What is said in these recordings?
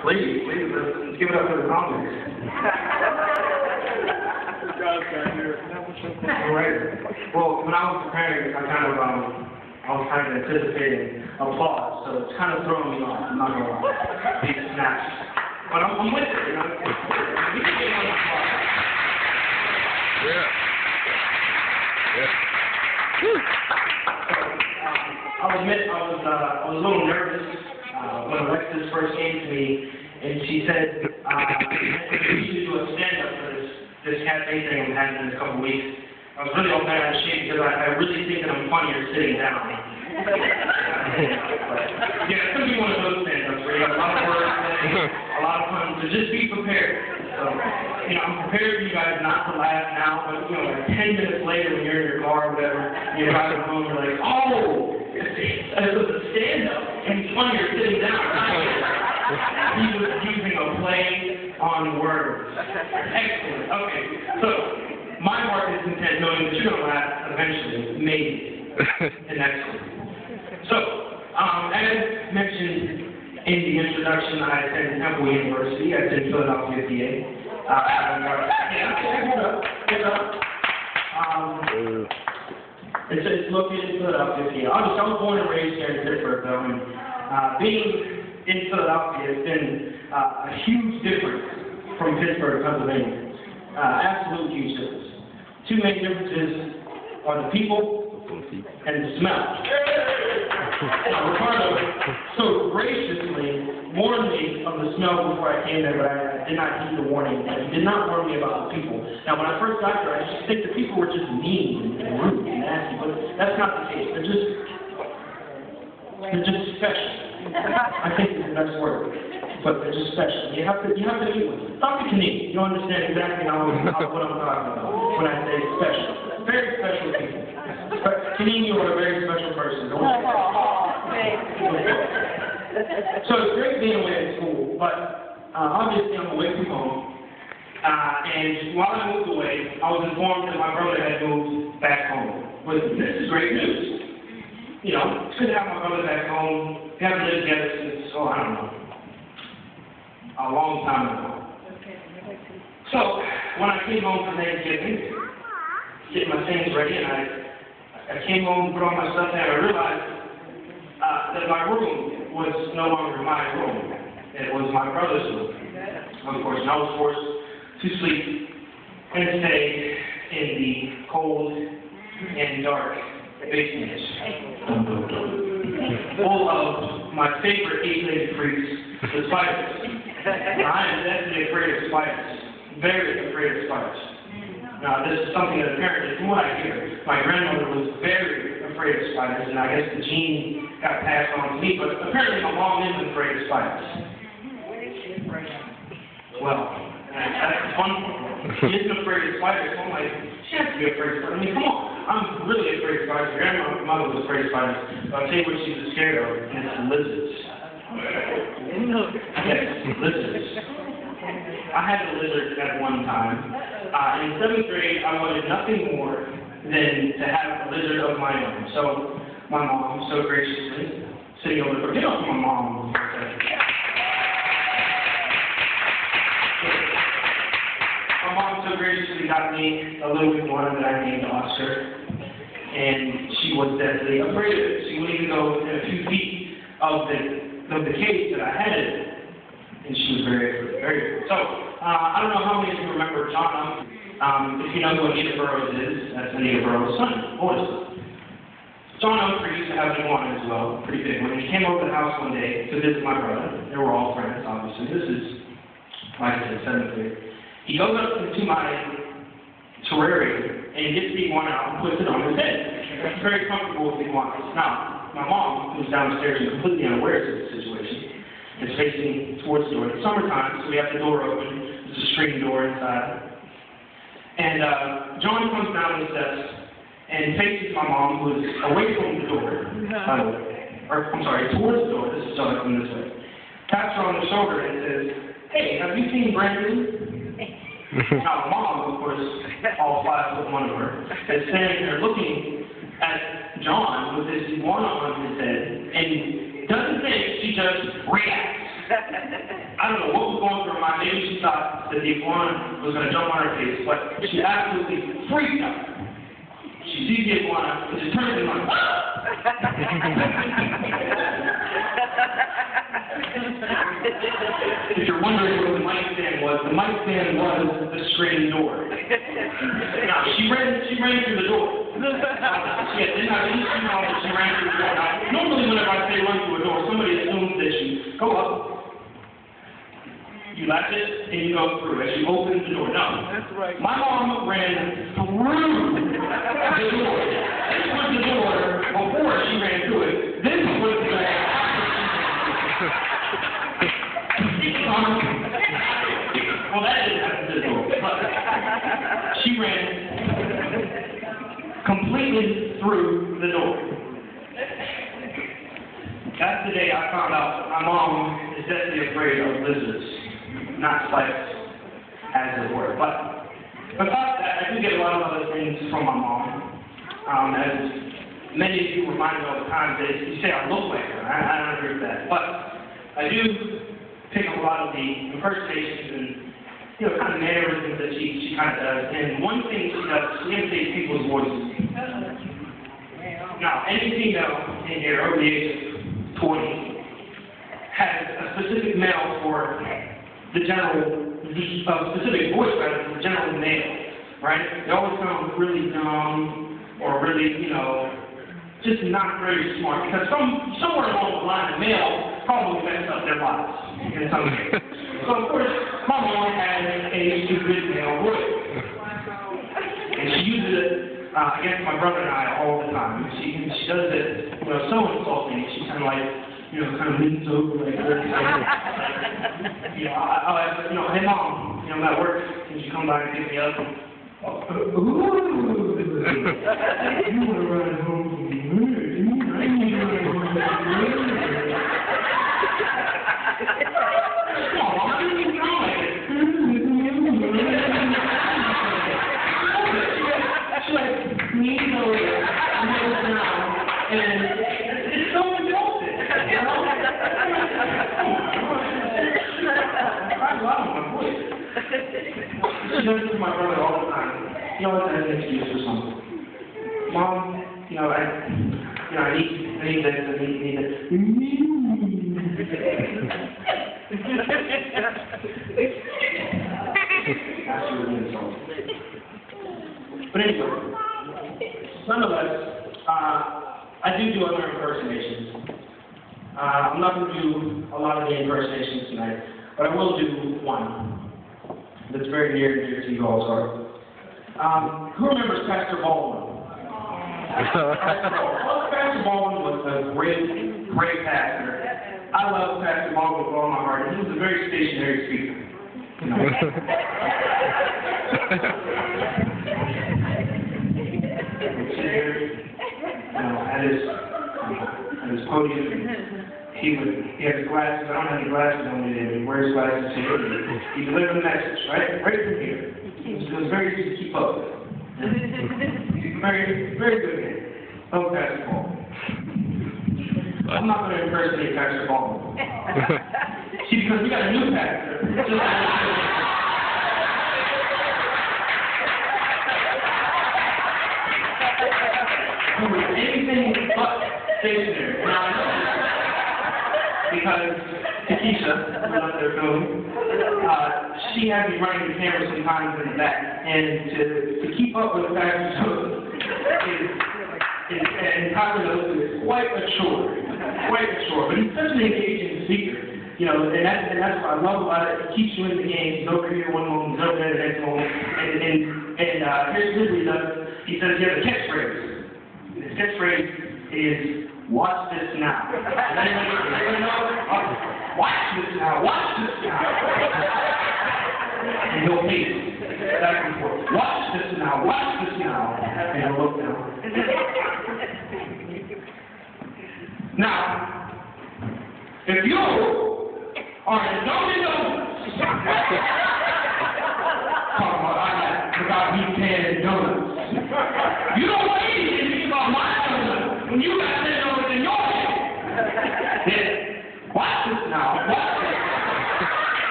Please, let's give it up for the comments. All right. Well, when I was preparing, I was kind of anticipating applause, so it's kind of throwing me off. I'm not gonna lie. These snaps. But I'm with it, you know. We can get one applause. Yeah. I'll admit I was a little nervous when Alexis first came to me, and she said we should do a stand-up for this cafe thing I'm having in a couple weeks. I was really all bad and shape because I really think that I'm funnier sitting down. Yeah, it's gonna be one of those stand-ups where you have a lot of words, a lot of fun. So just be prepared. So, you know, I'm prepared for you guys not to laugh now, but you know, like 10 minutes later when you're in your car or whatever, you're driving home, you're like, oh, it was a stand-up, and it's funnier sitting down. He was using a play on words. Excellent. Okay, so my heart is content knowing that you're gonna laugh eventually, maybe. And excellent. So, as mentioned in the introduction, I attended Temple University. I attended Philadelphia, PA. It's located in Philadelphia, PA. I was born and raised here in Pittsburgh, though, and being in Philadelphia has been a huge difference from Pittsburgh, Pennsylvania. Absolute huge difference. Two main differences are the people and the smell. Ricardo so graciously warned me of the smell before I came there, but I did not heed the warning. He did not warn me about the people. Now, when I first got there, I just think the people were just mean and rude and nasty, but that's not the case. They're just special. I think is the best word. But they're just special. You have to meet with them. Dr. Kinnear, you understand exactly what I'm talking about when I say special. Very special people. Kinnear, you are a very special person. Don't worry. So it's great being away at school, but obviously I'm away from home. And while I moved away, I was informed that my brother had moved back home. But this is great news. You know, it's good to have my brother back home. We haven't lived together since, I don't know, a long time ago. So when I came home for Thanksgiving, getting my things ready, and I came home, put all my stuff down, and I realized that my room was no longer my room. It was my brother's room. Of course, and I was forced to sleep and stay in the cold and dark basement, full of my favorite eight-legged freaks, the spiders. I am definitely afraid of spiders. Very afraid of spiders. Now, this is something that apparently, from what I hear, my grandmother was very afraid of spiders, and I guess the gene got passed on to me, but apparently my mom isn't afraid of spiders. Well, that's the fun part. She isn't afraid of spiders, so I'm like, she has to be afraid of spiders. I mean, come on. I'm really afraid of spiders. Grandmother was afraid of spiders, but I'll tell you what she was scared of, and it's lizards. Yes, lizards. I had a lizard at one time. In 7th grade, I wanted nothing more than to have a lizard of my own. So my mom, so graciously, sitting over there, get off my mom. My mom so graciously got me a little bit one that I named Oscar, and she was deathly afraid of it. She wouldn't even go within a few feet of the cage that I had it in. And she was very, very. So, I don't know how many of you remember John. If you know who Anita Burroughs is, that's Anita Burroughs' son, oldest son. John Humphrey used to have an iguana as well, pretty big one. He came over to the house one day to visit my brother. They were all friends, obviously. This is, like I said, 7th grade. He goes up to my terrarium and he gets the iguana out and puts it on his head. He's very comfortable with the iguanas. Now, my mom, who's downstairs and completely unaware of the situation, is facing towards the door. It's summertime, so we have the door open. There's a screen door inside. And John comes down the steps and faces my mom, who is away from the door, by the way. Or, I'm sorry, towards the door. This is so from this way. Taps her on the shoulder and says, "Hey, have you seen Brandon?" Now, mom, of course, all 5'1" of her, is standing there looking at John with this iguana on his head, and just reacts. I don't know what was going through her mind. Maybe she thought that the iguana was going to jump on her face, but she absolutely freaked out. She sees the iguana, and just turns and runs. If you're wondering what the mic stand was the screen door. Now, she ran through the door. She ran through the door. Now, normally whenever I say run through a door, somebody assumes that you go up, you latch it, and you go through as you open the door. No. That's right. My mom ran through the door. This was the door before she ran through it. This was the door. Well, that didn't happen to the door. But she ran completely through the door. That's the day I found out that my mom is deathly afraid of lizards, not spiders, as it were. But without that, I do get a lot of other things from my mom. As many of you remind me all the time that you say I look like her. I don't agree with that. But I do pick up a lot of the impersonations and kind of mannerisms that she kind of does. And one thing she does, she imitates people's voices. Now, any female in here over the age of 20 has a specific male for the general, specific voice rather for the general male, right? They always sound really dumb or really, just not very smart because somewhere along the line, the male probably messed up their lives in some way. So, of course, my mom has a stupid male voice. And she uses it against my brother and I all the time. She does it, so insulting. She kind of like, kind of leans over like this. I'll ask her, hey mom, I'm at work. Can you come by and pick me up? Ooh. You want to run home from me? I need to run home from me. She does it to my brother all the time. It's an excuse for something. Mom, I need this, I need this. That's really insulting. But anyway, nonetheless, I do other impersonations. I'm not going to do a lot of the impersonations tonight, but I will do one that's very near and dear to you all's heart. Who remembers Pastor Baldwin? Pastor Baldwin was a great pastor. I love Pastor Baldwin with all my heart. He was a very stationary speaker. At his podium. He had his glasses. I don't have any glasses on me today. He wears glasses here. He delivered the message, right from here. It was very easy to keep up with. Very, very good man. Oh, Pastor Paul. I'm not going to impersonate Pastor Paul. See, because we got a new pastor. Anything but stationary. Now, I know because Takesha, who's up there filming, she has me running the camera sometimes in the back, and to keep up with the pastor's hook and Tyler knows is quite a chore. But he's such an engaging speaker, and that's what I love about it. He keeps you in the game. He's over here one moment, he's over there the next moment, and here's what he does. He says he has a catchphrase. His catchphrase is, watch this now. Watch this now. Watch this now. And he'll pace back and forth. Watch this now. Watch this now. And he'll look down. Now, if you are a Dunkin' talking about me paying donuts. You don't want anything about my donuts when you got $10 in your hand. What?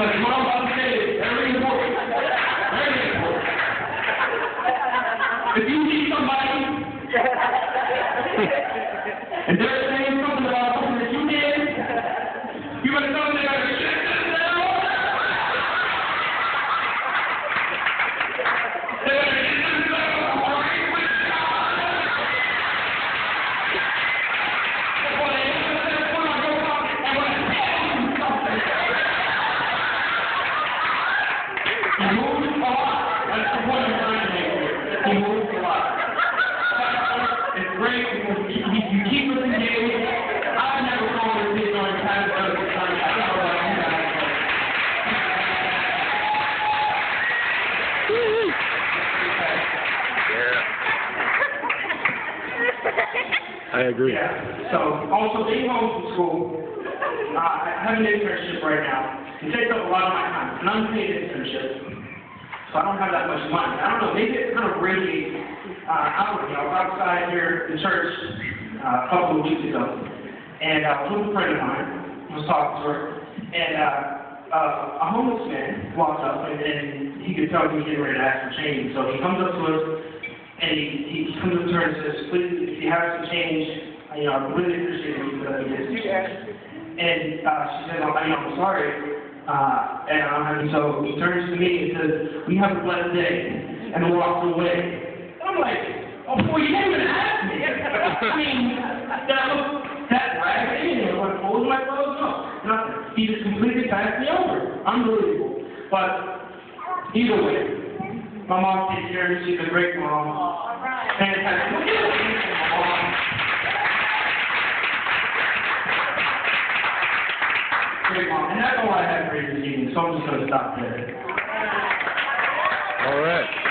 because what I'm about to say is very important. Very important. If you see somebody and they're saying something about something that you did, you better tell them they better shut themselves. They better shut themselves right with God. Before they ever set foot on your property and want to tell you something. He moves a lot. That's the point I'm trying to make here. He moves a lot. It's great because you keep us engaged. I've never called this kid during time to go to time. I don't know about you guys. I agree. Yeah. So, also being home from school, I have an internship right now. It takes up a lot of my time. It's an unpaid internship. So I don't have that much money. I don't know, maybe it's kind of radiating outwardly. I was outside here in church a couple of weeks ago, and I was with a friend of mine. I was talking to her, and a homeless man walked up, and he could tell he was getting ready to ask for change. So he comes up to us, and he comes up to her and says, "Please, if you have some change, I really appreciate it if you let me get some change." And she said, I'm sorry. And so he turns to me and says, "We have a blessed day," and walks away. And I'm like, "Oh boy, you didn't even ask me." I mean, that raggedy, and what clothes my clothes? No, nothing. He just completely passed me over. Unbelievable. But either way, my mom takes care of me. She's a great mom. All right. Fantastic. Look at my mom. Great mom. And that's all I have for you this evening, so I'm just going to stop there. All right.